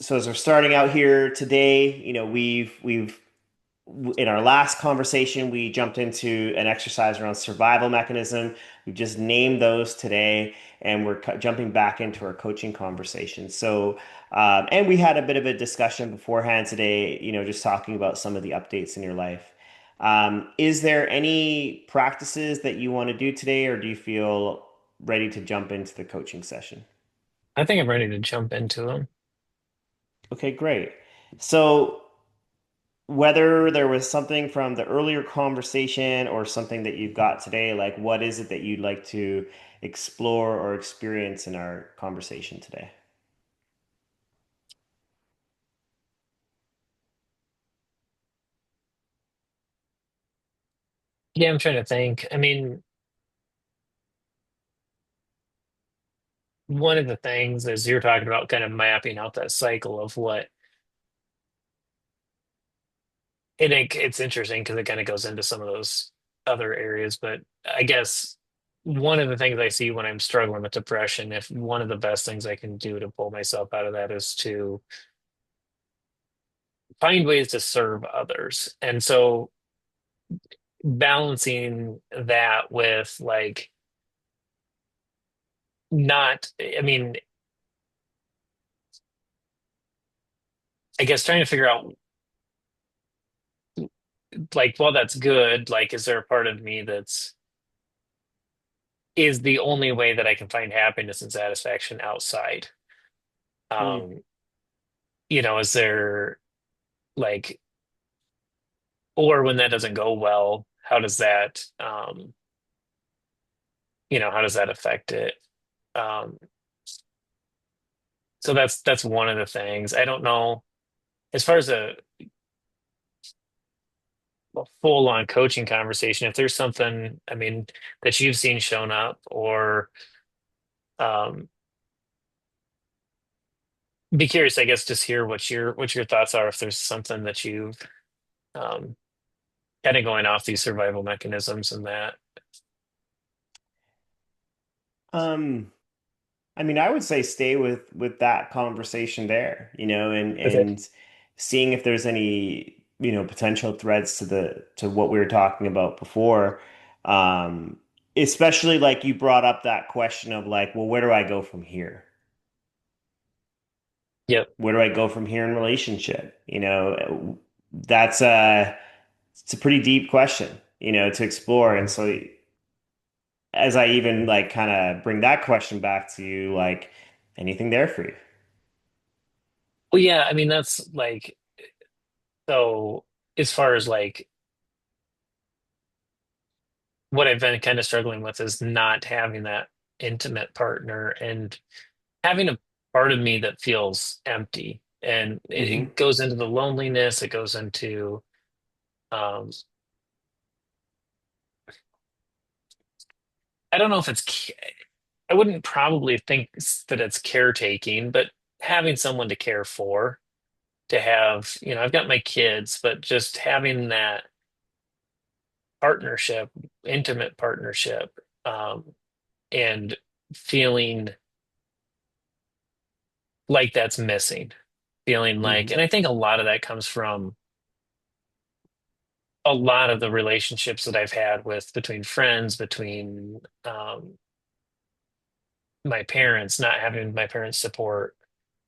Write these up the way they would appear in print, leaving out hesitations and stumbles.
So as we're starting out here today, we've in our last conversation we jumped into an exercise around survival mechanism. We've just named those today, and we're jumping back into our coaching conversation. So, and we had a bit of a discussion beforehand today, just talking about some of the updates in your life. Is there any practices that you want to do today, or do you feel ready to jump into the coaching session? I think I'm ready to jump into them. Okay, great. So, whether there was something from the earlier conversation or something that you've got today, like what is it that you'd like to explore or experience in our conversation today? Yeah, I'm trying to think. I mean, one of the things is you're talking about kind of mapping out that cycle of what, and it's interesting because it kind of goes into some of those other areas. But I guess one of the things I see when I'm struggling with depression, if one of the best things I can do to pull myself out of that is to find ways to serve others. And so balancing that with like, not, I mean, I guess trying to figure out like, well, that's good. Like, is there a part of me that's is the only way that I can find happiness and satisfaction outside? Hmm. Um, is there like, or when that doesn't go well, how does that, how does that affect it? Um, so that's one of the things. I don't know as far as a full-on coaching conversation, if there's something, I mean, that you've seen shown up or um be curious, I guess, just hear what your thoughts are if there's something that you've um, kind of going off these survival mechanisms and that. Um, I mean, I would say stay with that conversation there, and Okay. seeing if there's any, potential threads to what we were talking about before. Um, Especially like you brought up that question of like, well, where do I go from here? Yep. Where do I go from here in relationship? That's it's a pretty deep question, to explore. And so as I even like kind of bring that question back to you, like anything there for you? Well, yeah, I mean, that's like, so as far as like what I've been kind of struggling with is not having that intimate partner and having a part of me that feels empty. And it Hmm. goes into the loneliness, it goes into, um, I don't know if I wouldn't probably think that it's caretaking, but having someone to care for, to have, I've got my kids, but just having that partnership, intimate partnership, um, and feeling like that's missing, feeling like, Hmm. and I think a lot of that comes from a lot of the relationships that I've had with between friends, between my parents, not having my parents' support,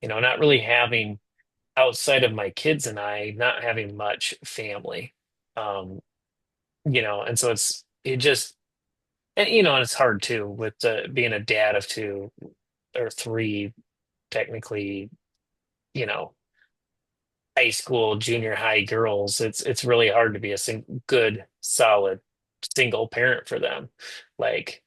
not really having outside of my kids and I, not having much family. Um, and so it just, and it's hard too with being a dad of two or three, technically, you know, high school, junior high girls. It's really hard to be a good, solid single parent for them. Like,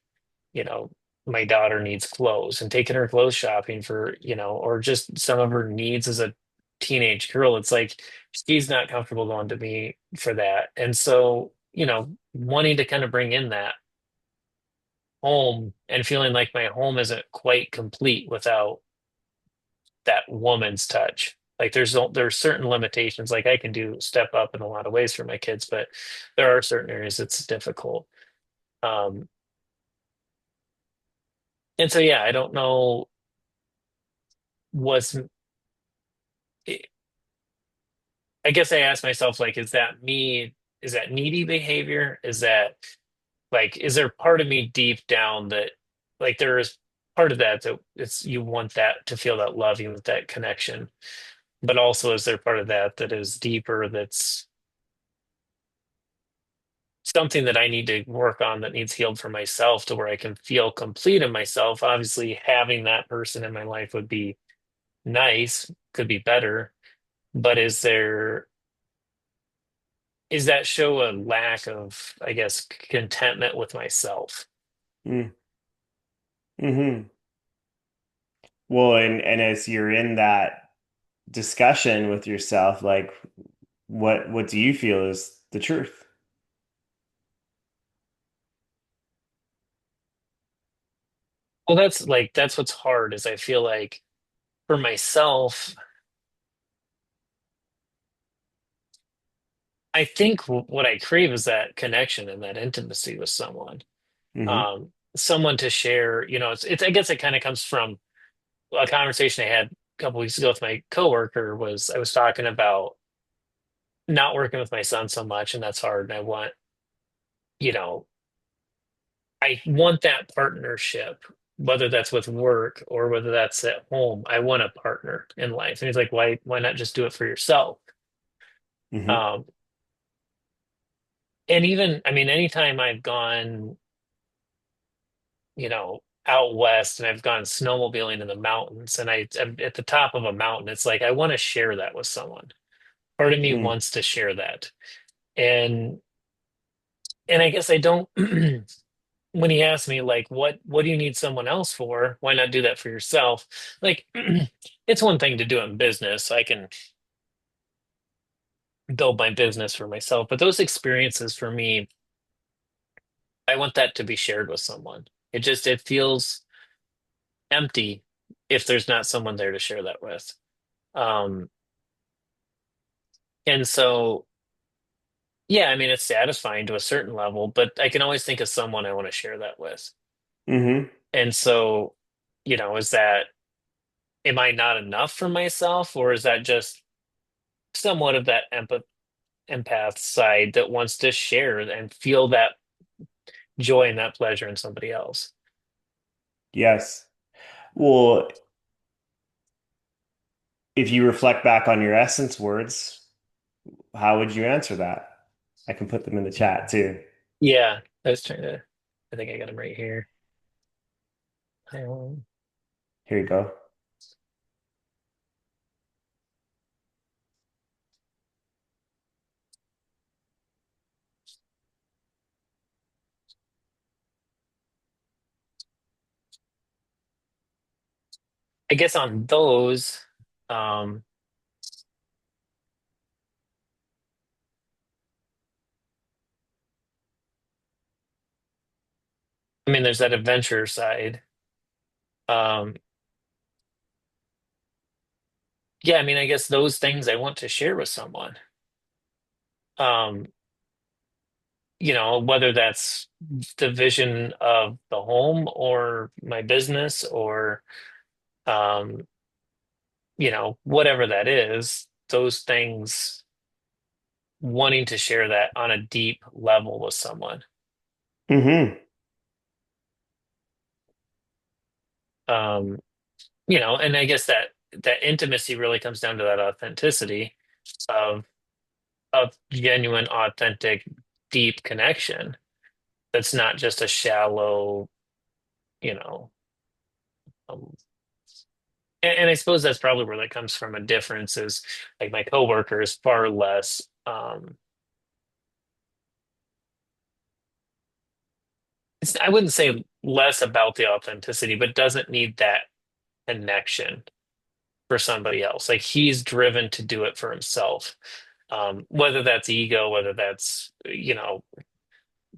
you know, my daughter needs clothes and taking her clothes shopping for, or just some of her needs as a teenage girl. It's like she's not comfortable going to me for that. And so, wanting to kind of bring in that home and feeling like my home isn't quite complete without that woman's touch. Like there's certain limitations. Like I can do step up in a lot of ways for my kids, but there are certain areas it's difficult. Um, and so yeah, I don't know what's I guess I ask myself, like, is that me? Is that needy behavior? Is that like, is there part of me deep down that, like, there is part of that that it's you want that to feel that love, you want that connection, but also is there part of that that is deeper, that's something that I need to work on, that needs healed for myself to where I can feel complete in myself? Obviously, having that person in my life would be nice, could be better, but is that show a lack of, I guess, contentment with myself? Mm. Hmm. Well, and as you're in that discussion with yourself, like what do you feel is the truth? Well, that's what's hard is I feel like for myself, I think what I crave is that connection and that intimacy with someone. Hmm. Someone to share, I guess it kind of comes from a conversation I had a couple weeks ago with my coworker. Was I was talking about not working with my son so much, and that's hard. And you know, I want that partnership, whether that's with work or whether that's at home. I want a partner in life. And he's like, why not just do it for yourself? Hmm. Um, and even, I mean, anytime I've gone, out west and I've gone snowmobiling in the mountains and I'm at the top of a mountain, it's like I want to share that with someone. Part of me Mm. wants to share that. And I guess I don't when he asked me like what do you need someone else for? Why not do that for yourself? Like it's one thing to do it in business. I can build my business for myself, but those experiences for me, I want that to be shared with someone. It feels empty if there's not someone there to share that with. Um, and so yeah, I mean it's satisfying to a certain level, but I can always think of someone I want to share that with. Hmm. And so, is that am I not enough for myself, or is that just somewhat of that empath side that wants to share and feel that joy and that pleasure in somebody else? Yes. Well, if you reflect back on your essence words, how would you answer that? I can put them in the chat too. Yeah, I was trying to. I think I got them right here. Um, Here you go. I guess on those, um, I mean, there's that adventure side. Um, yeah, I mean, I guess those things I want to share with someone. Um, whether that's the vision of the home or my business or, um, whatever that is, those things, wanting to share that on a deep level with someone. Hmm. Um, and I guess that intimacy really comes down to that authenticity of genuine, authentic, deep connection. That's not just a shallow, you know. Um, and I suppose that's probably where that comes from. A difference is like my coworker is far less. I wouldn't say less about the authenticity, but doesn't need that connection for somebody else. Like he's driven to do it for himself. Whether that's ego, whether that's,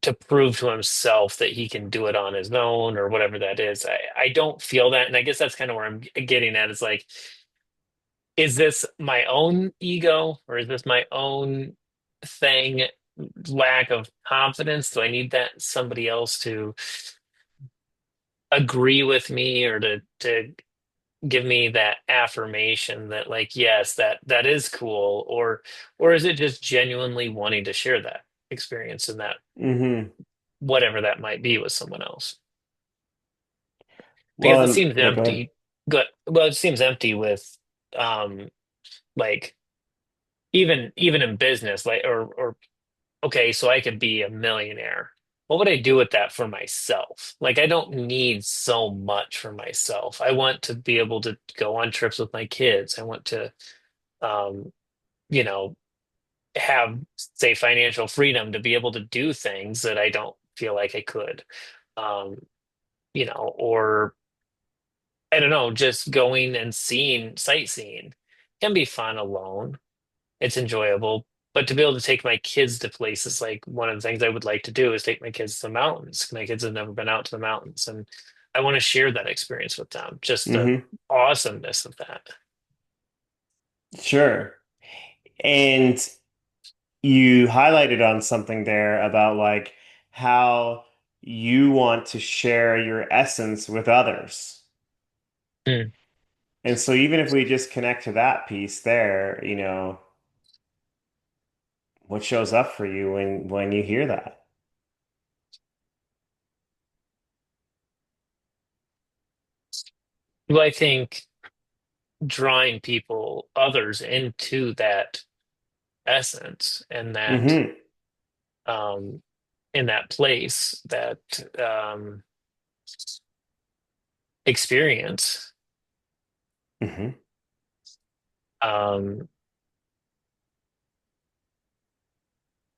to prove to himself that he can do it on his own or whatever that is. I don't feel that. And I guess that's kind of where I'm getting at is like, is this my own ego or is this my own thing? Lack of confidence? Do I need that somebody else to agree with me or to give me that affirmation that like, yes, that is cool, or is it just genuinely wanting to share that experience and that Hmm. whatever that might be with someone else? Because Well, it seems yeah, go ahead. empty. Good. Well, it seems empty with um like even in business, like or okay, so I could be a millionaire. What would I do with that for myself? Like, I don't need so much for myself. I want to be able to go on trips with my kids. I want to, um, you know, have, say, financial freedom to be able to do things that I don't feel like I could. Um, or I don't know, just going and seeing, sightseeing can be fun alone. It's enjoyable. But to be able to take my kids to places, like one of the things I would like to do is take my kids to the mountains. My kids have never been out to the mountains, and I want to share that experience with them. Just the Hmm. awesomeness of that. Sure. And you highlighted on something there about like how you want to share your essence with others. Hmm. And so even if we just connect to that piece there, what shows up for you when you hear that? Well, I think drawing people, others into that essence and that Hmm. um, in that place, that um, experience. Hmm. Um,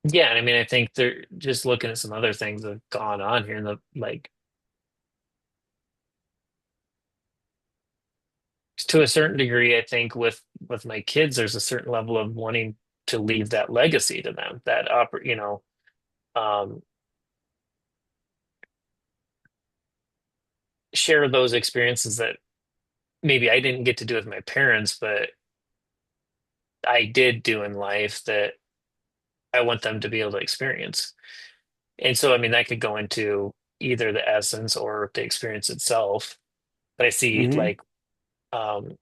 yeah, and I mean, I think they're just looking at some other things that have gone on here in the like to a certain degree, I think with my kids, there's a certain level of wanting to leave that legacy to them, that um, share those experiences that maybe I didn't get to do with my parents, but I did do in life that I want them to be able to experience. And so, I mean, that could go into either the essence or the experience itself. But I see Hmm. like, um,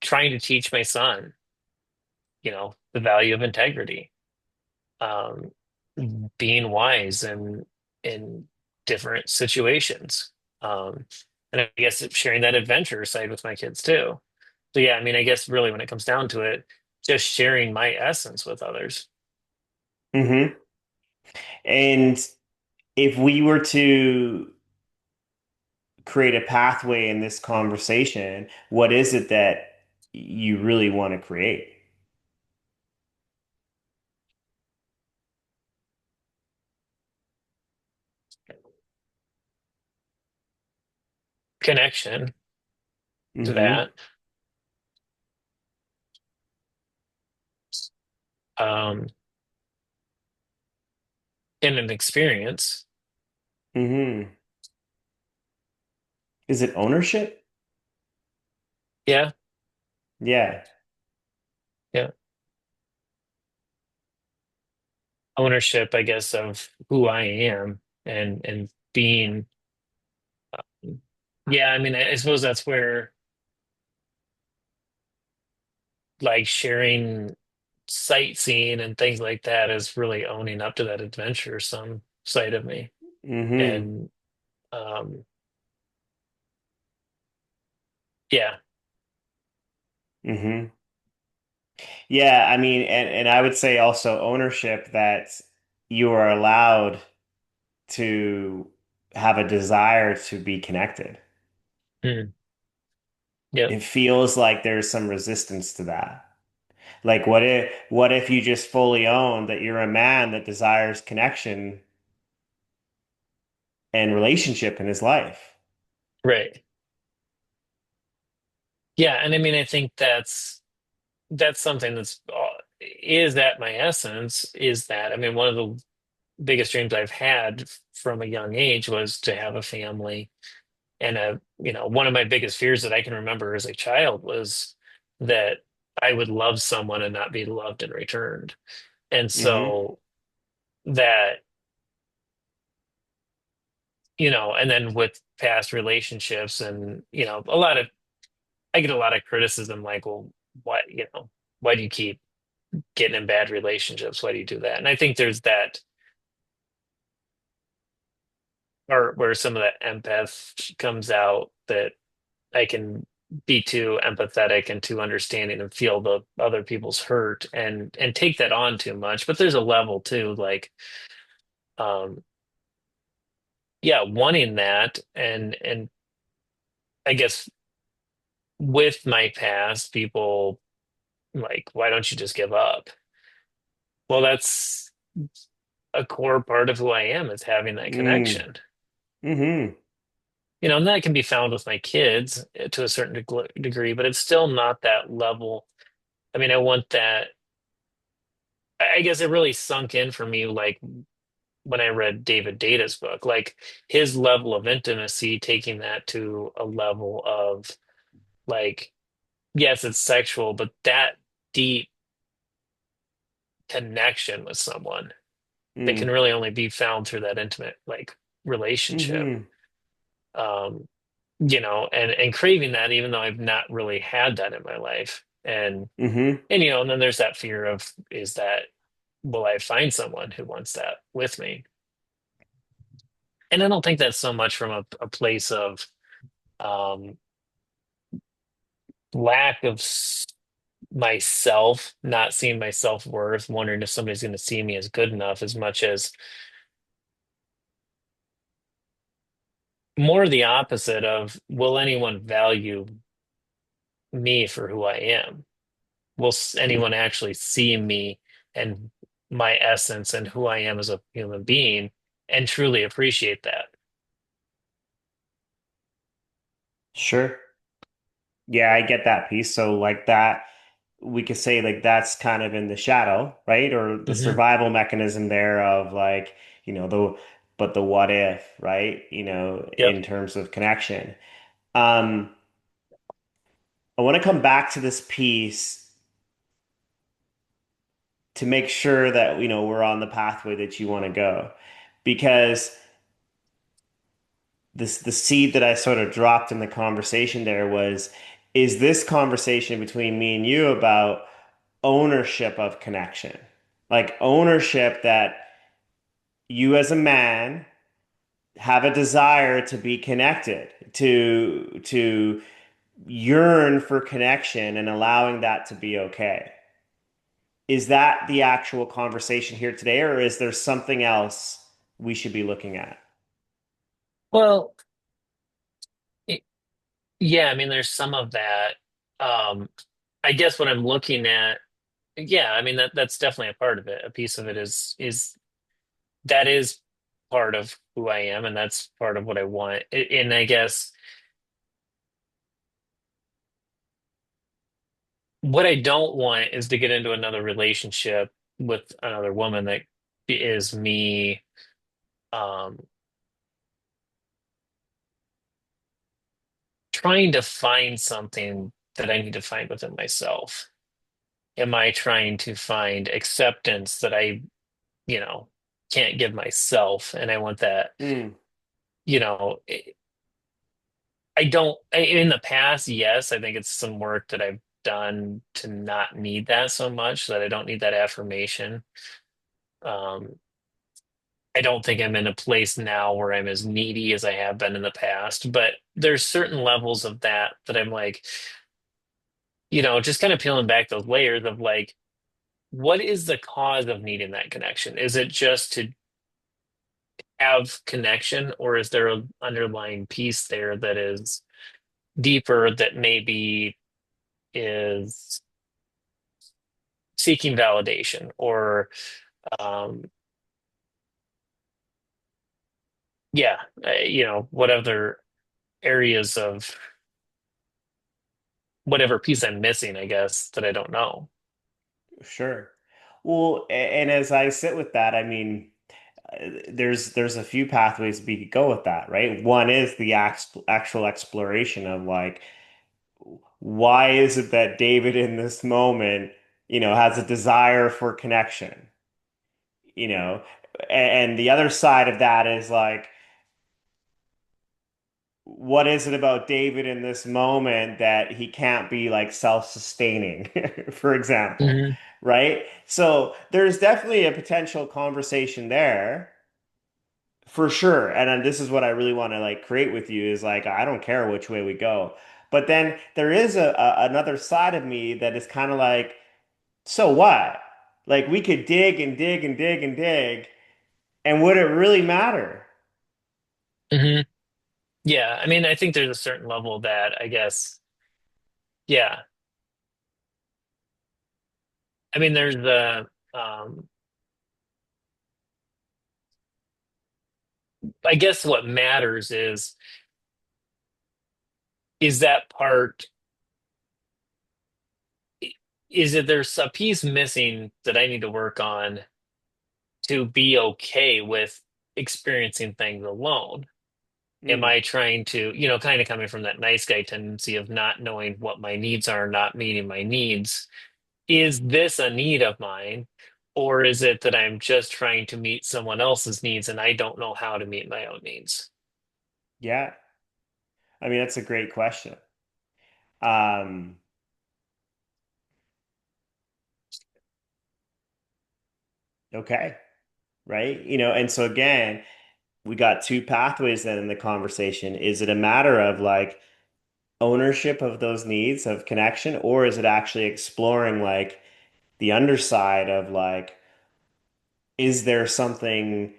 trying to teach my son, the value of integrity, um, being wise in different situations. Um, and I guess sharing that adventure side with my kids too. So yeah, I mean, I guess really when it comes down to it, just sharing my essence with others. Hmm. And if we were to create a pathway in this conversation, what is it that you really want to create? Connection to Hmm. that, um, in an experience. Hmm. Is it ownership? Yeah, Yeah. yeah. Ownership, I guess, of who I am and being, yeah, I mean, I suppose that's where like sharing sightseeing and things like that is really owning up to that adventuresome side of me. Hmm. And um, yeah, Hmm. Yeah, I mean, and I would say also ownership that you are allowed to have a desire to be connected. mm, yep, It feels like there's some resistance to that. Like what if you just fully own that you're a man that desires connection and relationship in his life? right. Yeah, and I mean, I think that's something is at my essence is that I mean, one of the biggest dreams I've had from a young age was to have a family. And one of my biggest fears that I can remember as a child was that I would love someone and not be loved and returned. And Hmm. so that and then with past relationships and, I get a lot of criticism like, well, why do you keep getting in bad relationships? Why do you do that? And I think there's that, or where some of that empath comes out, that I can be too empathetic and too understanding and feel the other people's hurt and take that on too much. But there's a level too, like, um, yeah, wanting that, and I guess with my past, people like, why don't you just give up? Well, that's a core part of who I am, is having that Mm. connection. Hmm. And that can be found with my kids to a certain degree, but it's still not that level. I mean, I want that. I guess it really sunk in for me, like when I read David Data's book, like his level of intimacy, taking that to a level of, like, yes, it's sexual, but that deep connection with someone that can Mm. really only be found through that intimate, like, relationship. Hmm. And craving that, even though I've not really had that in my life. Hmm. And then there's that fear of, is that, will I find someone who wants that with me? And I don't think that's so much from a place of um, lack of myself, not seeing my self-worth, wondering if somebody's going to see me as good enough, as much as more the opposite of, will anyone value me for who I am? Will anyone actually see me and my essence and who I am as a human being and truly appreciate that? Sure. Yeah, I get that piece. So like that, we could say like that's kind of in the shadow, right? Or the Hmm. survival mechanism there of like, the but the what if, right? Yep. In terms of connection. Um, I want to come back to this piece to make sure that, we're on the pathway that you want to go. Because the seed that I sort of dropped in the conversation there was, is this conversation between me and you about ownership of connection? Like ownership that you as a man have a desire to be connected, to yearn for connection and allowing that to be okay. Is that the actual conversation here today, or is there something else we should be looking at? Well, y- yeah, I mean, there's some of that. Um, I guess what I'm looking at, yeah, I mean, that's definitely a part of it. A piece of it is that is part of who I am, and that's part of what I want. And I guess what I don't want is to get into another relationship with another woman that is me, um, trying to find something that I need to find within myself. Am I trying to find acceptance that I, you know, can't give myself? And I want that, Mm. you know, I don't, in the past, yes, I think it's some work that I've done to not need that so much, so that I don't need that affirmation. Um, I don't think I'm in a place now where I'm as needy as I have been in the past, but there's certain levels of that I'm like, just kind of peeling back those layers of, like, what is the cause of needing that connection? Is it just to have connection, or is there an underlying piece there that is deeper, that maybe is seeking validation, or um, yeah, what other areas of whatever piece I'm missing, I guess, that I don't know. Sure. Well, and as I sit with that, I mean, there's a few pathways we could go with that, right? One is the actual exploration of like, why is it that David in this moment, has a desire for connection, you know? And the other side of that is like, what is it about David in this moment that he can't be like self-sustaining, for example, Hmm. right? So there's definitely a potential conversation there for sure. And then this is what I really want to like create with you is like, I don't care which way we go. But then there is another side of me that is kind of like, so what? Like we could dig and dig and dig and dig, and would it really matter? Hmm. Yeah, I mean, I think there's a certain level that I guess, yeah. I mean, there's I guess what matters is that part, is it there's a piece missing that I need to work on to be okay with experiencing things alone? Am Mm, I trying to, kind of coming from that nice guy tendency of not knowing what my needs are, not meeting my needs? Is this a need of mine? Or is it that I'm just trying to meet someone else's needs and I don't know how to meet my own needs? yeah, I mean that's a great question. Um, okay, right? And so again, we got two pathways then in the conversation. Is it a matter of like ownership of those needs of connection, or is it actually exploring like the underside of like, is there something,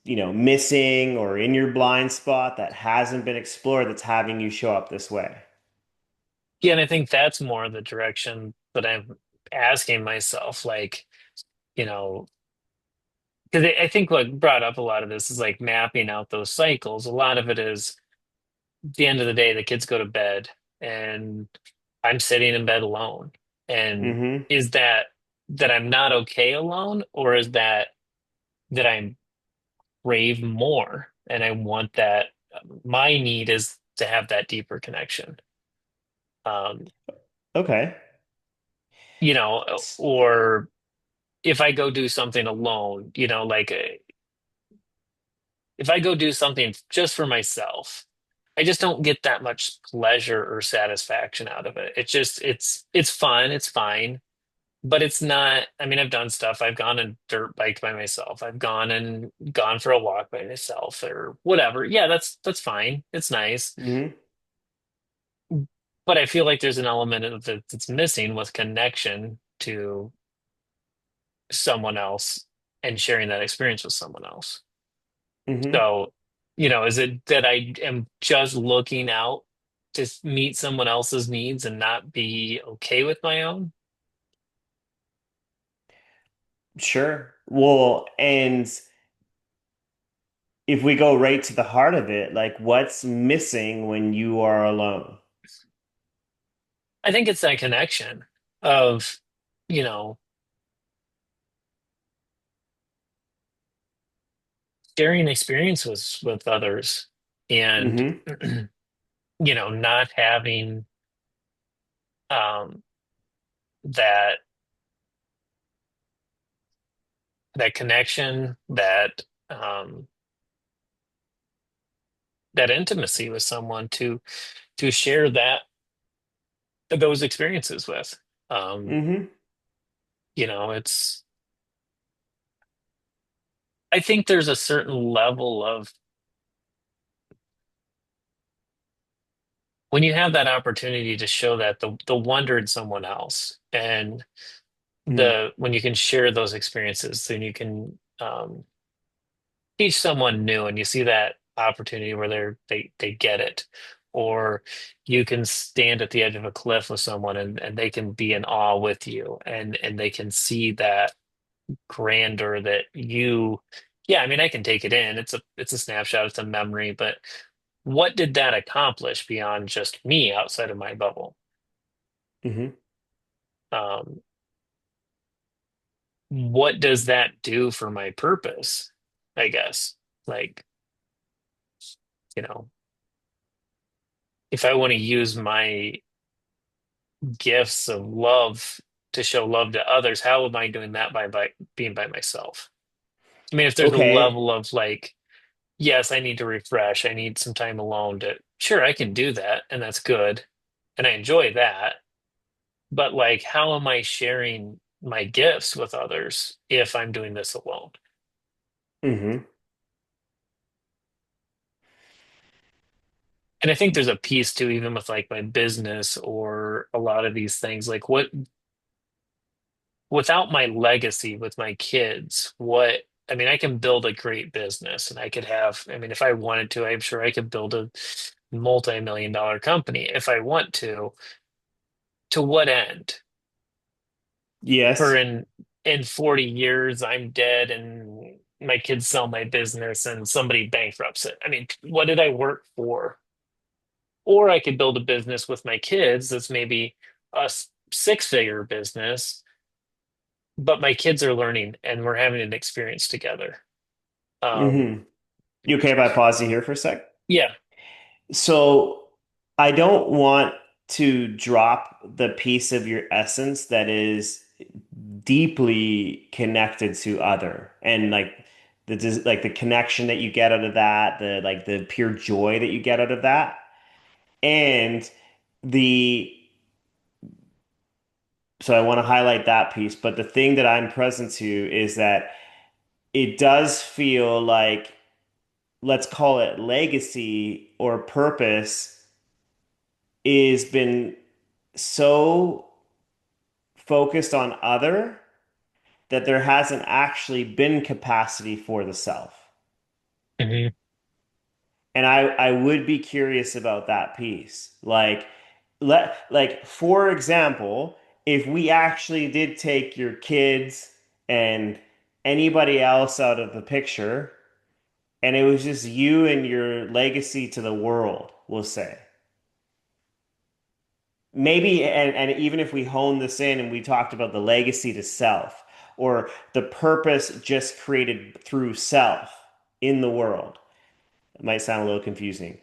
missing or in your blind spot that hasn't been explored that's having you show up this way? Yeah, and I think that's more the direction that I'm asking myself, like, you know, because I think what brought up a lot of this is like mapping out those cycles. A lot of it is at the end of the day, the kids go to bed and I'm sitting in bed alone. And Mm-hmm. is that I'm not okay alone, or is that I'm crave more and I want that my need is to have that deeper connection. Um, Okay. or if I go do something alone, like if I go do something just for myself, I just don't get that much pleasure or satisfaction out of it. It's fun, it's fine, but it's not. I mean, I've done stuff. I've gone and dirt biked by myself. I've gone for a walk by myself or whatever. Yeah, that's fine. It's nice. Mm-hmm. But I feel like there's an element of it that's missing with connection to someone else and sharing that experience with someone else. Mm-hmm. So, is it that I am just looking out to meet someone else's needs and not be okay with my own? Sure. Well, and if we go right to the heart of it, like what's missing when you are alone? I think it's that connection of, you know, sharing experiences with others and, Mm-hmm. not having um, that that connection, um, that intimacy with someone to share those experiences with. Um, Mm-hmm. it's I think there's a certain level of when you have that opportunity to show that the wonder in someone else and Mm-hmm. the when you can share those experiences, then you can teach someone new and you see that opportunity where they get it. Or you can stand at the edge of a cliff with someone and they can be in awe with you and they can see that grandeur that you, yeah, I mean, I can take it in. It's a snapshot, it's a memory, but what did that accomplish beyond just me outside of my bubble? Mm-hmm. Um, what does that do for my purpose? I guess. Like, you know, if I want to use my gifts of love to show love to others, how am I doing that by being by myself? I mean, if there's a Okay. level of like, yes, I need to refresh. I need some time alone to, sure, I can do that, and that's good. And I enjoy that. But like, how am I sharing my gifts with others if I'm doing this alone? Hmm. And I think there's a piece too, even with like my business or a lot of these things, like what without my legacy with my kids, what I mean, I can build a great business and I could have, I mean, if I wanted to, I'm sure I could build a multi-million dollar company if I want to what end? For Yes. in 40 years I'm dead and my kids sell my business and somebody bankrupts it. I mean, what did I work for? Or I could build a business with my kids that's maybe a six-figure business, but my kids are learning and we're having an experience together. Um, Hmm. You okay if I pause you here for a sec? yeah, So I don't want to drop the piece of your essence that is deeply connected to other and like the connection that you get out of that, the like the pure joy that you get out of that, and the so I want to highlight that piece. But the thing that I'm present to is that it does feel like, let's call it legacy or purpose, is been so focused on other that there hasn't actually been capacity for the self. hmm And I would be curious about that piece. Like for example, if we actually did take your kids and anybody else out of the picture, and it was just you and your legacy to the world, we'll say. Maybe, and even if we hone this in and we talked about the legacy to self or the purpose just created through self in the world, it might sound a little confusing.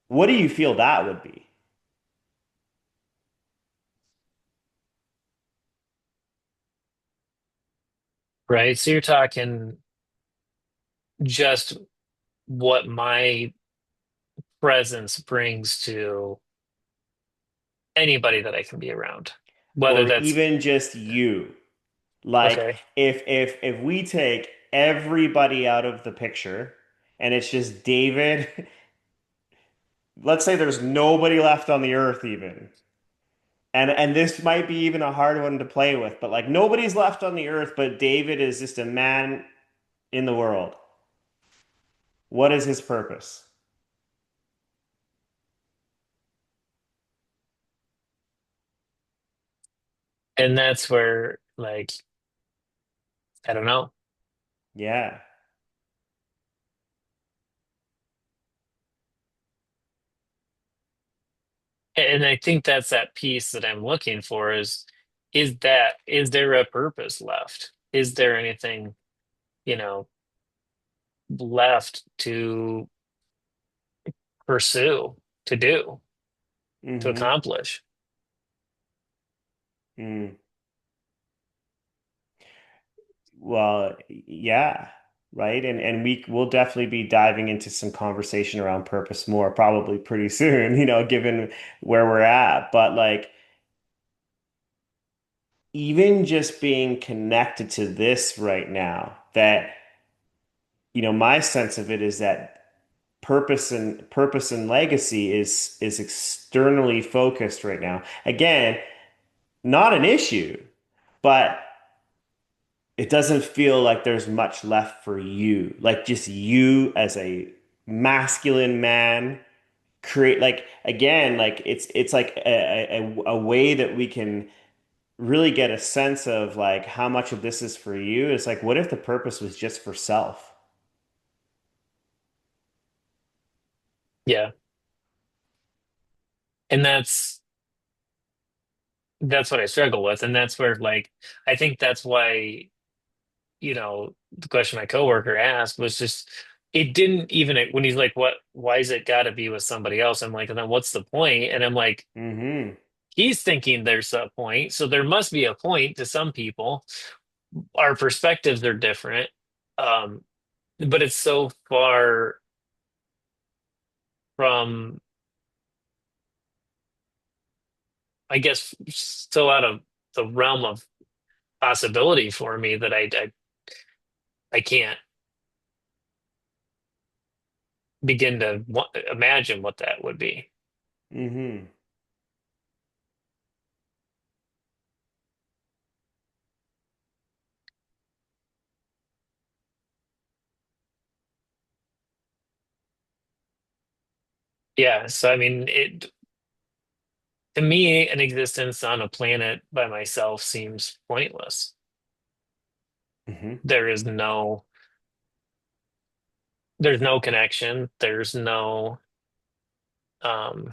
What do you feel that would be? right. So you're talking just what my presence brings to anybody that I can be around, whether Or that's even just you? Like okay. if we take everybody out of the picture and it's just David, let's say there's nobody left on the earth even. And this might be even a hard one to play with, but like nobody's left on the earth, but David is just a man in the world. What is his purpose? And that's where, like, I don't know. Yeah. And I think that's that piece that I'm looking for is there a purpose left? Is there anything, you know, left to pursue, to do, to Mm-hmm. accomplish? Mm. Well, yeah, right. And we will definitely be diving into some conversation around purpose more probably pretty soon, given where we're at. But like even just being connected to this right now, that my sense of it is that purpose and legacy is externally focused right now. Again, not an issue, but it doesn't feel like there's much left for you. Like just you as a masculine man create, like, again, like it's like a way that we can really get a sense of like how much of this is for you. It's like, what if the purpose was just for self? Yeah. And that's what I struggle with. And that's where like I think that's why, the question my coworker asked was just it didn't even when he's like, what why is it gotta be with somebody else? I'm like, and then what's the point? And I'm like, Hmm. he's thinking there's a point, so there must be a point to some people. Our perspectives are different. Um, but it's so far from, I guess, so out of the realm of possibility for me that I can't begin to imagine what that would be. Hmm. Yeah, so I mean, it to me, an existence on a planet by myself seems pointless. Hmm. There is there's no connection. There's no um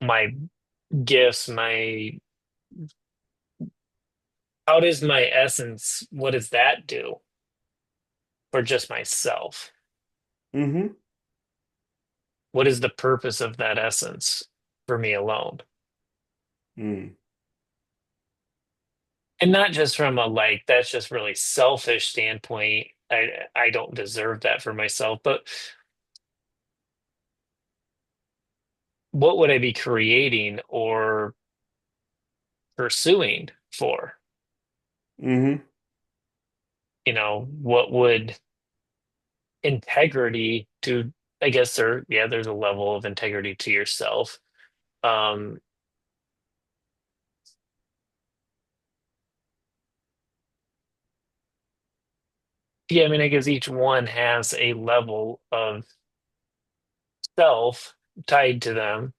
my gifts, my how does my essence, what does that do for just myself? Hmm. What is the purpose of that essence for me alone? Mm. And not just from a like, that's just really selfish standpoint. I don't deserve that for myself, but what would I be creating or pursuing for? Hmm. What would integrity to, I guess there's a level of integrity to yourself. Um, yeah, I mean, I guess each one has a level of self tied to them,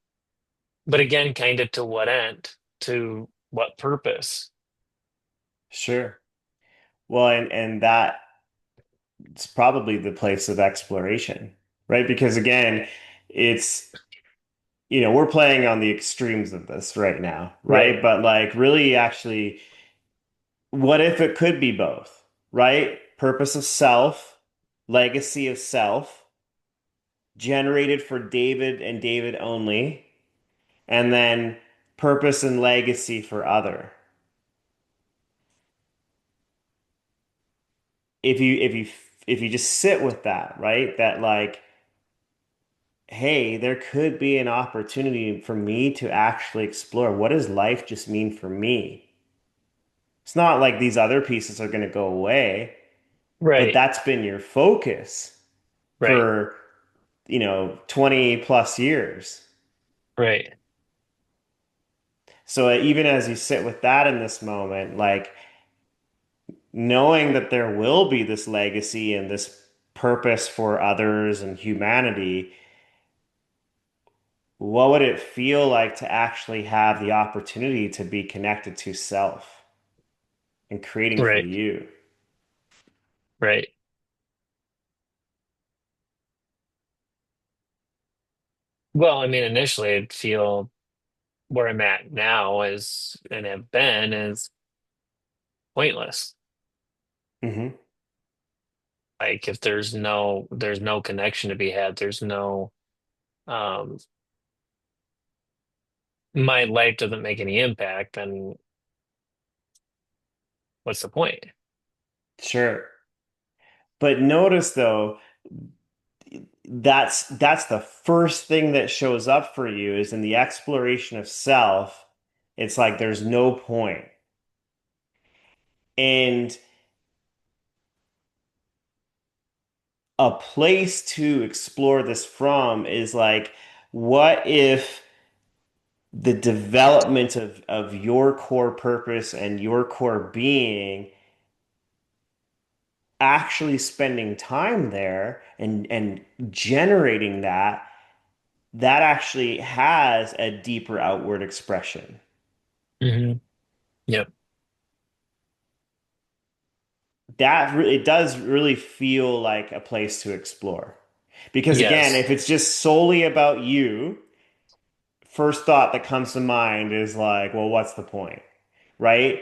but again, kind of to what end, to what purpose? Sure. Well, and that's probably the place of exploration, right? Because again, it's, we're playing on the extremes of this right now, Right, right? But like really actually, what if it could be both, right? Purpose of self, legacy of self, generated for David and David only, and then purpose and legacy for other. If you just sit with that, right? That like, hey, there could be an opportunity for me to actually explore what does life just mean for me? It's not like these other pieces are going to go away, but right, that's been your focus right, for, 20 plus years. right. So even as you sit with that in this moment, like knowing that there will be this legacy and this purpose for others and humanity, what would it feel like to actually have the opportunity to be connected to self and creating for Right, you? right. Well, I mean, initially, I'd feel where I'm at now is and have been is pointless. Hmm. Like if there's no connection to be had, there's no um my life doesn't make any impact, then what's the point? Sure. But notice though, that's the first thing that shows up for you is in the exploration of self. It's like there's no point. And a place to explore this from is like, what if the development of your core purpose and your core being actually spending time there and generating that actually has a deeper outward expression. Hmm. Yep. It does really feel like a place to explore. Because again, Yes. if it's just solely about you, first thought that comes to mind is like, well, what's the point? Right?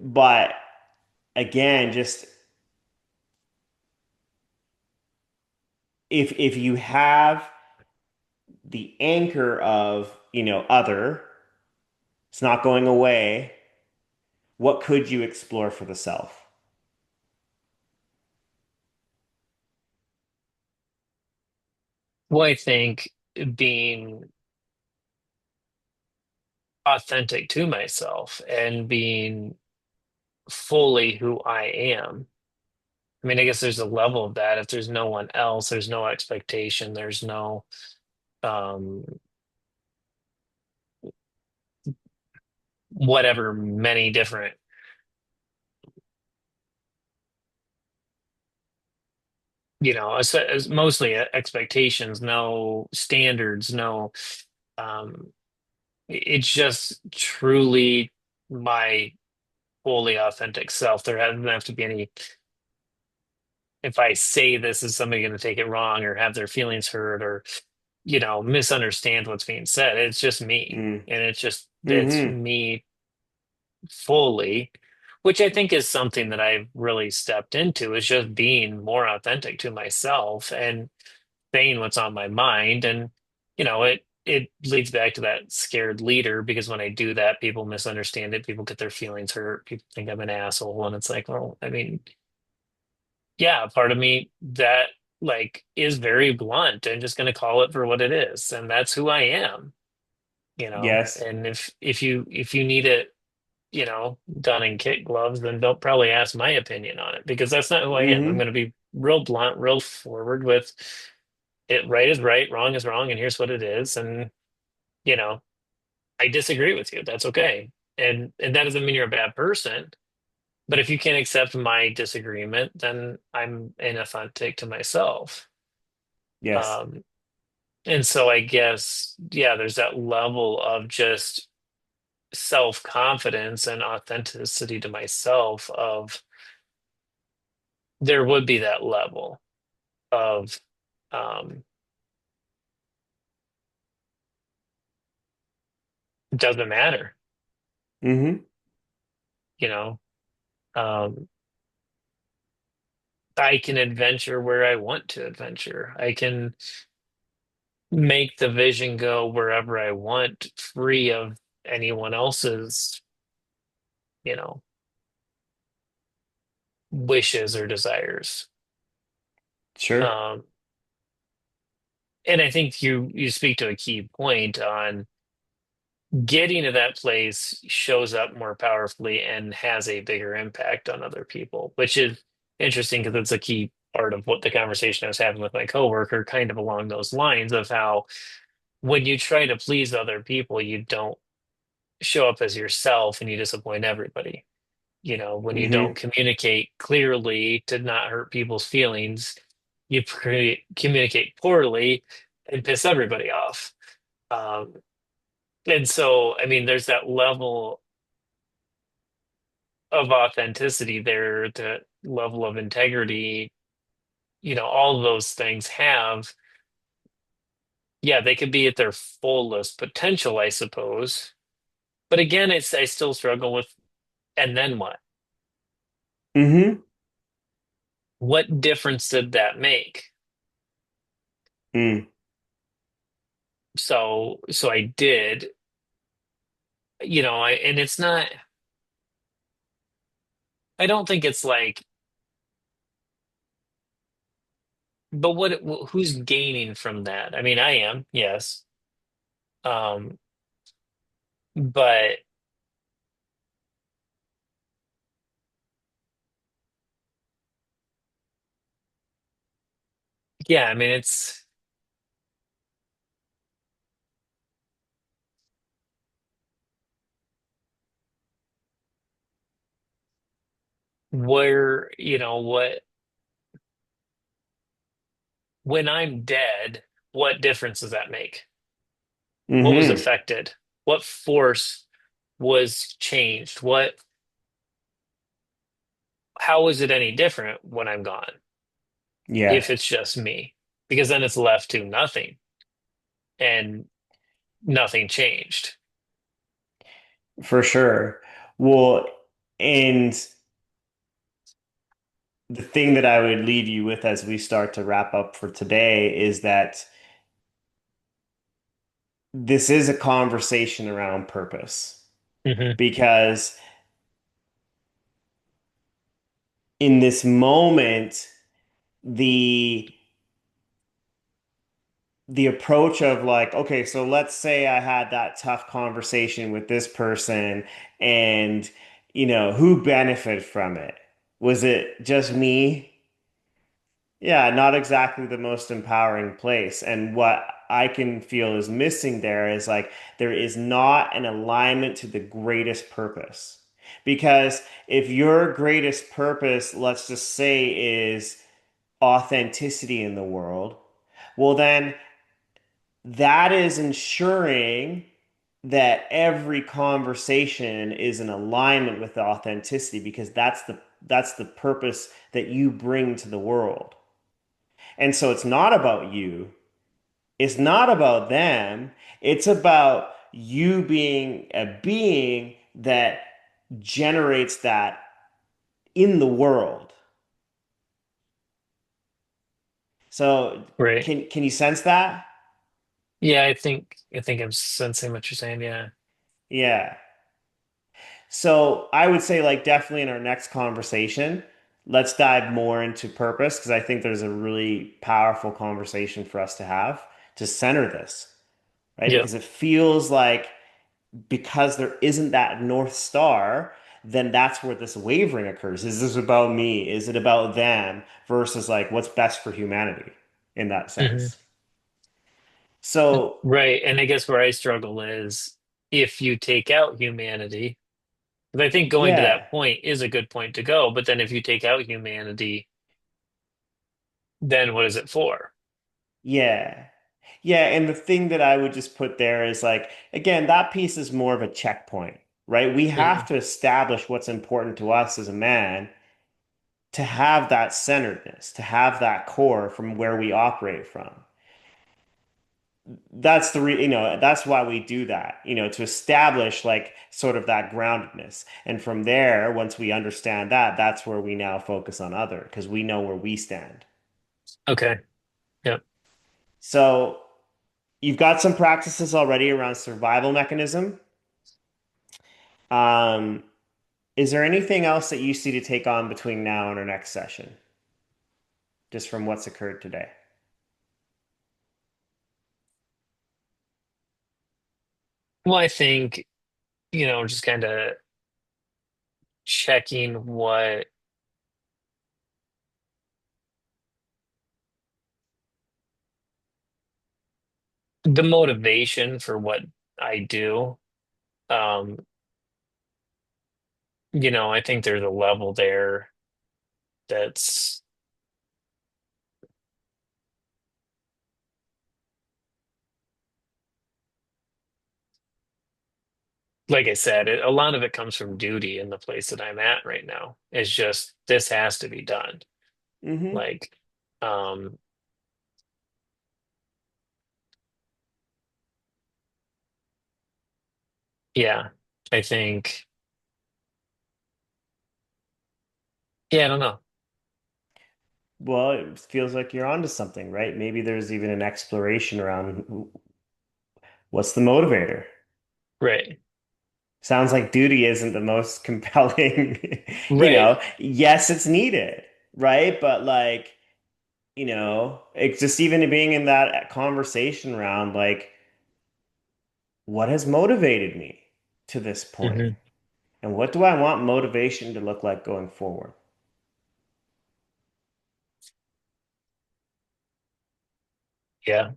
But again, just if you have the anchor of, other, It's not going away. What could you explore for the self? Well, I think being authentic to myself and being fully who I am. I mean, I guess there's a level of that. If there's no one else, there's no expectation, there's no um whatever many different, as mostly expectations, no standards, no um it's just truly my fully authentic self. There doesn't have to be any, if I say this, is somebody going to take it wrong or have their feelings hurt or, misunderstand what's being said. It's just me. Mm. And it's Mm-hmm. me fully, which I think is something that I've really stepped into is just being more authentic to myself and saying what's on my mind. And, it leads back to that scared leader because when I do that, people misunderstand it. People get their feelings hurt. People think I'm an asshole. And it's like, well, I mean, yeah, part of me that like is very blunt and just going to call it for what it is. And that's who I am, Yes. and if you need it, done in kid gloves, then don't probably ask my opinion on it because that's not who I am. I'm Mm-hmm. going to be real blunt, real forward with it. Right is right, wrong is wrong, and here's what it is. And, you know, I disagree with you. That's okay. And that doesn't mean you're a bad person. But if you can't accept my disagreement, then I'm inauthentic to myself. Yes. Um, and so I guess, yeah, there's that level of just self-confidence and authenticity to myself of there would be that level of um doesn't matter, Mm-hmm. you know. Um I can adventure where I want to adventure. I can make the vision go wherever I want, free of anyone else's, you know, wishes or desires. Sure. Um and I think you speak to a key point on getting to that place shows up more powerfully and has a bigger impact on other people, which is interesting because it's a key part of what the conversation I was having with my coworker, kind of along those lines of how when you try to please other people, you don't show up as yourself and you disappoint everybody. When you don't Mm-hmm. communicate clearly to not hurt people's feelings, you communicate poorly and piss everybody off. Um, and so, I mean, there's that level of authenticity there, the level of integrity, all of those things have, yeah, they could be at their fullest potential, I suppose. But again, I still struggle with, and then what? Mm-hmm. What difference did that make? Mm. So I did, and it's not, I don't think it's like, but who's gaining from that? I mean, I am, yes. Um, but yeah, I mean, it's where, when I'm dead, what difference does that make? What was Mm-hmm. affected? What force was changed? How is it any different when I'm gone? Yeah, If it's just me, because then it's left to nothing and nothing changed. for sure. Well, and the thing that I would leave you with as we start to wrap up for today is that this is a conversation around purpose. Hmm. because in this moment, the the approach of like, okay, so let's say I had that tough conversation with this person and, who benefited from it? Was it just me? Yeah, not exactly the most empowering place. And what I can feel is missing there is like there is not an alignment to the greatest purpose. Because if your greatest purpose, let's just say, is authenticity in the world, well, then that is ensuring that every conversation is in alignment with the authenticity because that's the purpose that you bring to the world. And so it's not about you. It's not about them. It's about you being a being that generates that in the world. So Right. can you sense that? Yeah, I think I'm sensing what you're saying. Yeah. Yeah. So I would say, like, definitely in our next conversation, let's dive more into purpose because I think there's a really powerful conversation for us to have to center this, right? Yep. Because it feels like because there isn't that North Star, then that's where this wavering occurs. Is this about me? Is it about them versus like what's best for humanity in that Hmm. sense? So, Right. And I guess where I struggle is if you take out humanity, because I think going to yeah. that point is a good point to go. But then if you take out humanity, then what is it for? Yeah. Yeah, and the thing that I would just put there is like, again, that piece is more of a checkpoint, right? We have Hmm. to establish what's important to us as a man to have that centeredness, to have that core from where we operate from. That's why we do that, to establish like sort of that groundedness. And from there, once we understand that, that's where we now focus on other because we know where we stand. Okay. Yep. So you've got some practices already around survival mechanism. Um, is there anything else that you see to take on between now and our next session, just from what's occurred today? Well, I think, just kind of checking what the motivation for what I do. Um, I think there's a level there that's, like I said, a lot of it comes from duty in the place that I'm at right now. It's just this has to be done. Hmm. Like, um, yeah, I think, yeah, I don't know. Well, it feels like you're onto something, right? Maybe there's even an exploration around what's the motivator. Right. Sounds like duty isn't the most compelling, Right. Yes, it's needed, right? But like, it's just even being in that conversation around like, what has motivated me to this point? Hmm. And what do I want motivation to look like going forward? Yeah.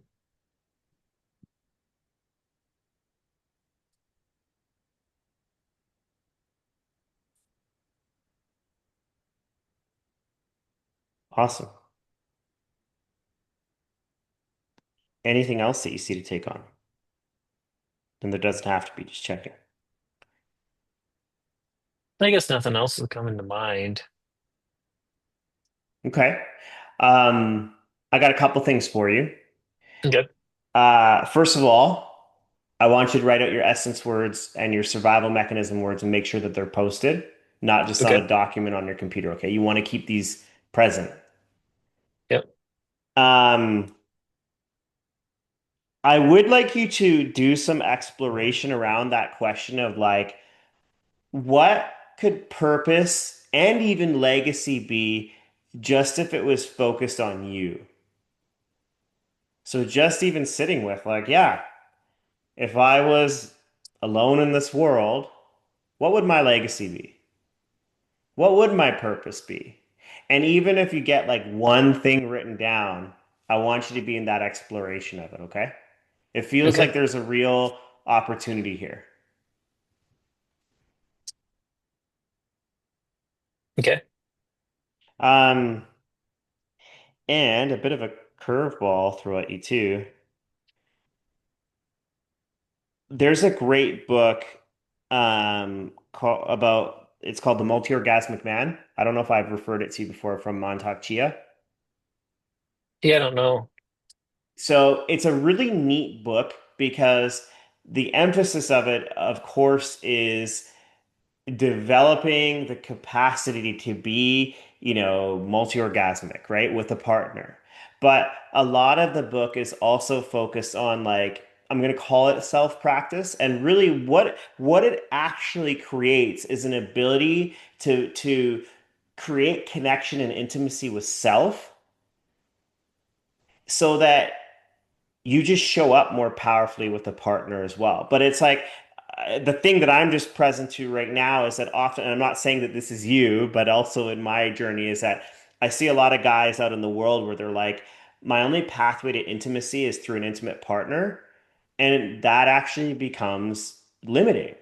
Awesome. Anything else that you see to take on? And there doesn't have to be, just checking. I guess nothing else is coming to mind. Okay. Um, I got a couple things for you. Okay. First of all, I want you to write out your essence words and your survival mechanism words and make sure that they're posted, not just on Okay. a document on your computer. Okay. You want to keep these present. Yep. Um, I would like you to do some exploration around that question of like, What could purpose and even legacy be just if it was focused on you? So just even sitting with like, yeah, if I was alone in this world, what would my legacy be? What would my purpose be? And even if you get like one thing written down, I want you to be in that exploration of it, okay? It feels like Okay. there's a real opportunity here. Okay. Um, and a bit of a curveball throw at you too. There's a great book about it's called The Multi-Orgasmic Man. I don't know if I've referred it to you before from Montauk Chia. Yeah, I don't know. So it's a really neat book because the emphasis of it, of course, is developing the capacity to be, multi-orgasmic, right, with a partner. But a lot of the book is also focused on like I'm going to call it self-practice, and really what it actually creates is an ability to create connection and intimacy with self so that you just show up more powerfully with a partner as well. But it's like the thing that I'm just present to right now is that often, and I'm not saying that this is you, but also in my journey, is that I see a lot of guys out in the world where they're like, my only pathway to intimacy is through an intimate partner. And that actually becomes limiting,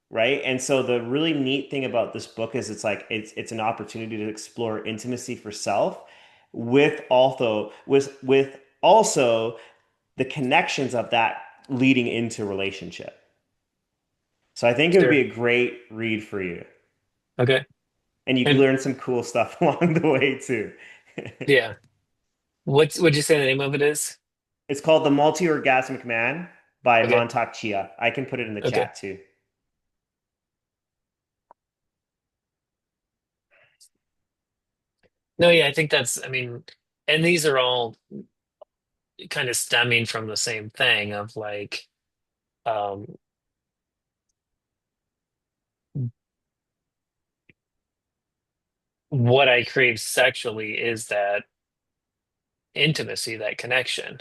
right? And so the really neat thing about this book is it's an opportunity to explore intimacy for self with also the connections of that leading into relationship. So I think it would be Sure. a great read for you. Okay. And you can And learn some cool stuff along the way too. yeah. What'd you say the name of it is? It's called The Multi-Orgasmic Man by Okay. Montauk Chia. I can put it in the Okay. chat too. No, yeah, I think I mean, and these are all kind of stemming from the same thing of like, um, what I crave sexually is that intimacy, that connection.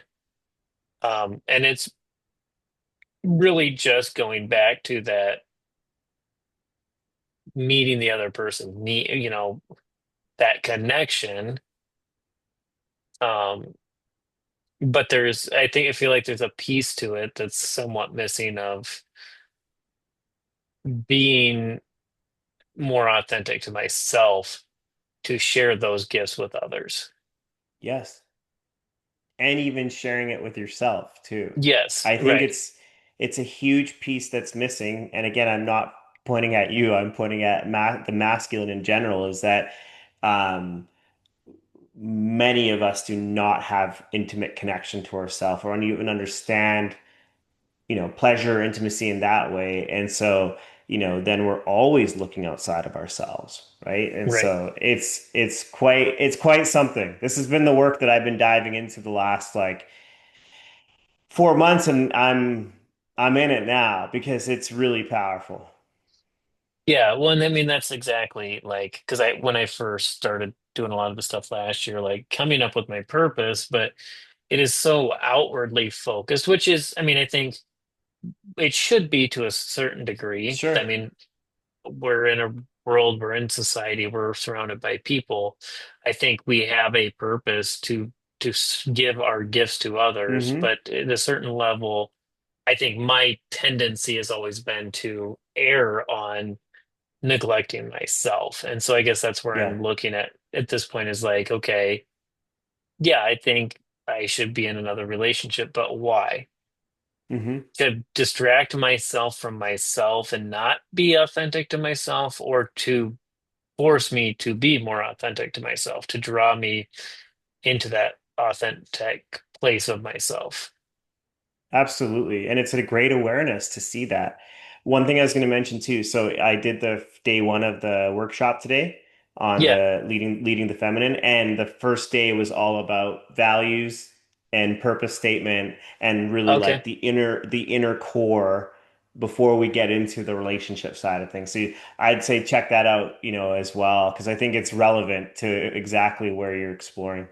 And it's really just going back to that meeting the other person, that connection. Um, but I feel like there's a piece to it that's somewhat missing of being more authentic to myself to share those gifts with others. Yes. And even sharing it with yourself too. Yes, I think right, it's a huge piece that's missing. And again, I'm not pointing at you, I'm pointing at the masculine in general, is that um many of us do not have intimate connection to ourselves or even understand, pleasure, intimacy in that way. And so, then we're always looking outside of ourselves, right? And right. so it's quite something. This has been the work that I've been diving into the last like 4 months, and I'm in it now because it's really powerful. Yeah, well, and I mean that's exactly like because I when I first started doing a lot of the stuff last year, like coming up with my purpose, but it is so outwardly focused, which is, I mean, I think it should be to a certain degree. I Sure. mean, we're in a world, we're in society, we're surrounded by people. I think we have a purpose to give our gifts to others, Hmm. but at a certain level, I think my tendency has always been to err on neglecting myself. And so I guess that's where Yeah. I'm looking at this point is like, okay, yeah, I think I should be in another relationship, but why? Hmm. To distract myself from myself and not be authentic to myself, or to force me to be more authentic to myself, to draw me into that authentic place of myself. Absolutely. And it's a great awareness to see that. One thing I was going to mention too, so I did the day one of the workshop today on Yeah. the leading the feminine, and the first day was all about values and purpose statement and really like Okay. the inner core before we get into the relationship side of things. So I'd say check that out, as well, because I think it's relevant to exactly where you're exploring.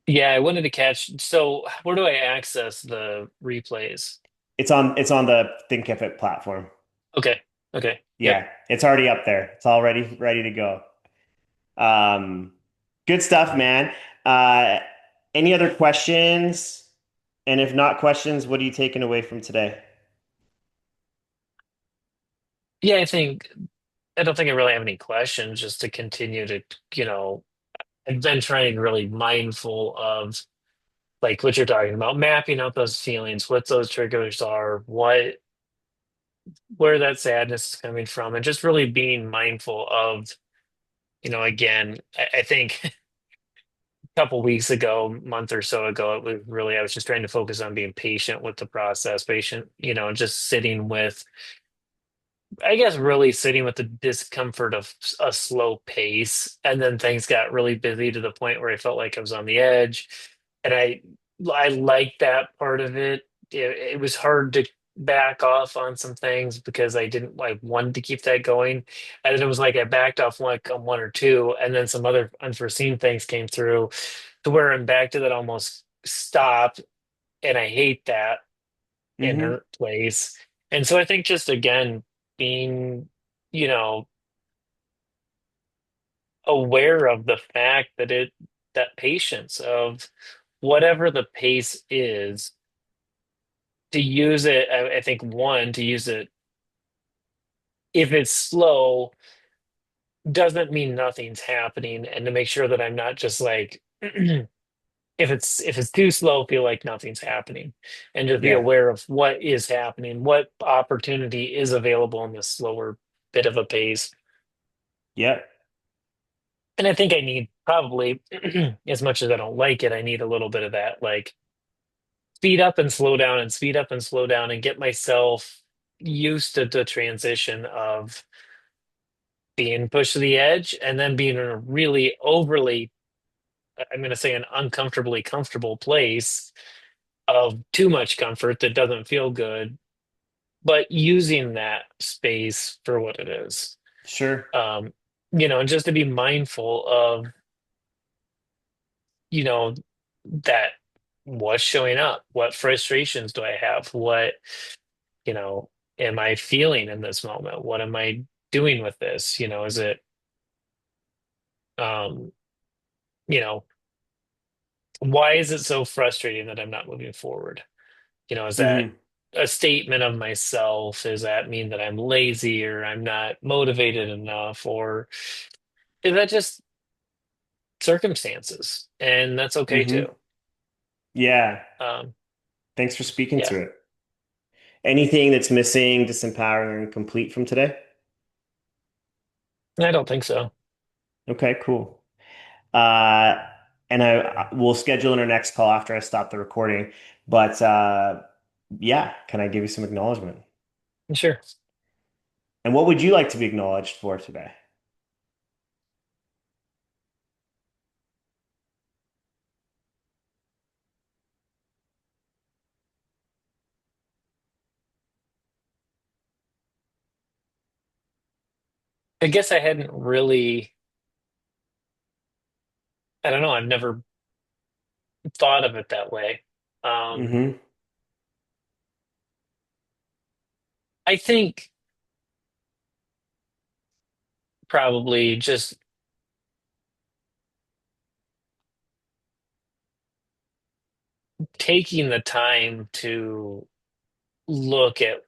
Yeah, I wanted to catch. So, where do I access the replays? It's on the Thinkific platform. Okay. Okay. Yep. Yeah, it's already up there. It's all ready to go. Um, Good stuff, man. Uh, any other questions? And if not questions, what are you taking away from today? Yeah, I don't think I really have any questions, just to continue to, I've been trying to really mindful of like what you're talking about, mapping out those feelings, what those triggers are, where that sadness is coming from, and just really being mindful of, again, I think a couple weeks ago, month or so ago, it was really, I was just trying to focus on being patient with the process, patient, just sitting with, I guess, really sitting with the discomfort of a slow pace. And then things got really busy to the point where I felt like I was on the edge. And I liked that part of it. It was hard to back off on some things because I didn't like wanted to keep that going. And then it was like I backed off like on one or two, and then some other unforeseen things came through to where I'm back to that almost stop. And I hate that Hmm. inner place. And so I think just again, being, you know, aware of the fact that that patience of whatever the pace is, to use it, I think one, to use it if it's slow, doesn't mean nothing's happening, and to make sure that I'm not just like if it's too slow, feel like nothing's happening, and just be Yeah. aware of what is happening, what opportunity is available in this slower bit of a pace. Yep. And I think I need probably, as much as I don't like it, I need a little bit of that, like speed up and slow down and speed up and slow down and get myself used to the transition of being pushed to the edge and then being in a really overly, I'm going to say, an uncomfortably comfortable place of too much comfort that doesn't feel good, but using that space for what it is. Sure. Um, and just to be mindful of, you know, that what's showing up, what frustrations do I have, what, you know, am I feeling in this moment? What am I doing with this? Is it, um, you know, why is it so frustrating that I'm not moving forward? Is that Hmm. a statement of myself? Does that mean that I'm lazy or I'm not motivated enough? Or is that just circumstances? And that's okay Hmm. too. Yeah. Um, Thanks for speaking yeah, to it. Anything that's missing, disempowering, and complete from today? I don't think so. Okay, cool. Uh, and we'll schedule in our next call after I stop the recording. But yeah, can I give you some acknowledgement? Sure. And what would you like to be acknowledged for today? I guess I hadn't really, I don't know, I've never thought of it that way. Um, Hmm. I think probably just taking the time to look at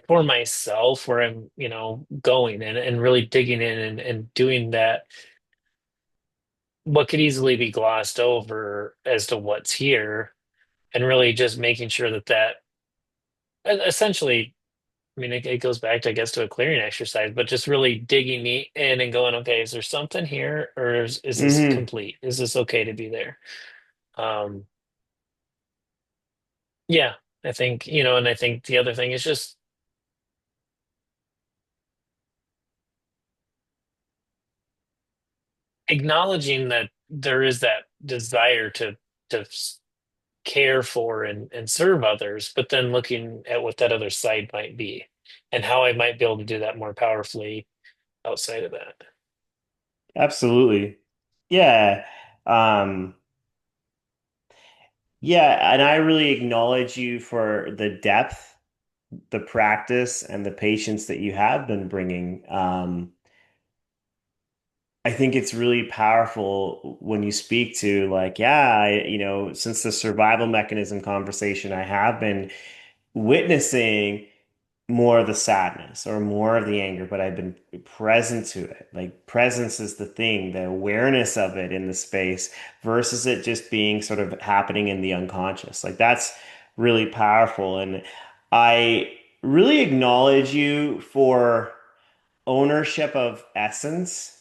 for myself where I'm, going and really digging in and doing that, what could easily be glossed over as to what's here, and really just making sure that essentially, I mean, it goes back to, I guess, to a clearing exercise, but just really digging in and going, okay, is there something here, or is this Hmm. complete? Is this okay to be there? Um, yeah, I think, and I think the other thing is just acknowledging that there is that desire to care for and serve others, but then looking at what that other side might be and how I might be able to do that more powerfully outside of that. Absolutely. Yeah. Um, yeah, and I really acknowledge you for the depth, the practice, and the patience that you have been bringing. I think it's really powerful when you speak to like, yeah, since the survival mechanism conversation, I have been witnessing more of the sadness or more of the anger, but I've been present to it. Like presence is the thing, the awareness of it in the space versus it just being sort of happening in the unconscious. Like that's really powerful. And I really acknowledge you for ownership of essence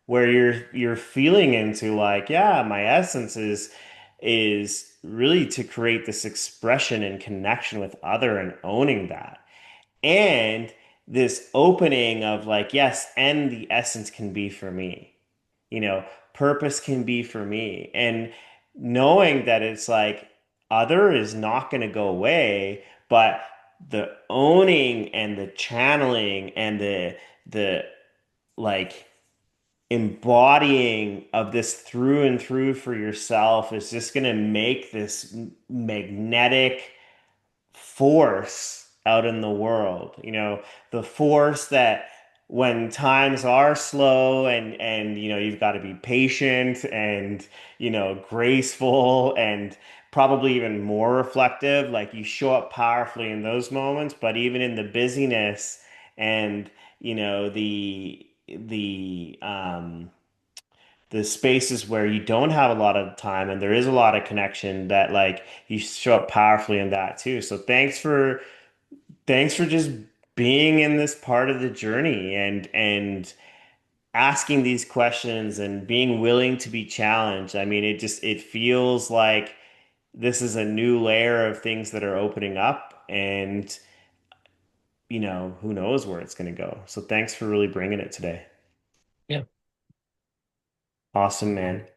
where you're feeling into like, yeah, my essence is really to create this expression and connection with other and owning that. And this opening of like, yes, and the essence can be for me. You know, purpose can be for me. And knowing that it's like other is not going to go away, but the owning and the channeling and the like embodying of this through and through for yourself is just going to make this magnetic force out in the world. The force that when times are slow and you've got to be patient and graceful and probably even more reflective, like you show up powerfully in those moments, but even in the busyness and the spaces where you don't have a lot of time and there is a lot of connection that like you show up powerfully in that too. So thanks for just being in this part of the journey and asking these questions and being willing to be challenged. I mean, it feels like this is a new layer of things that are opening up and who knows where it's going to go. So thanks for really bringing it today. Yeah. Awesome, man.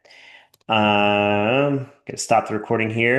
Gonna stop the recording here.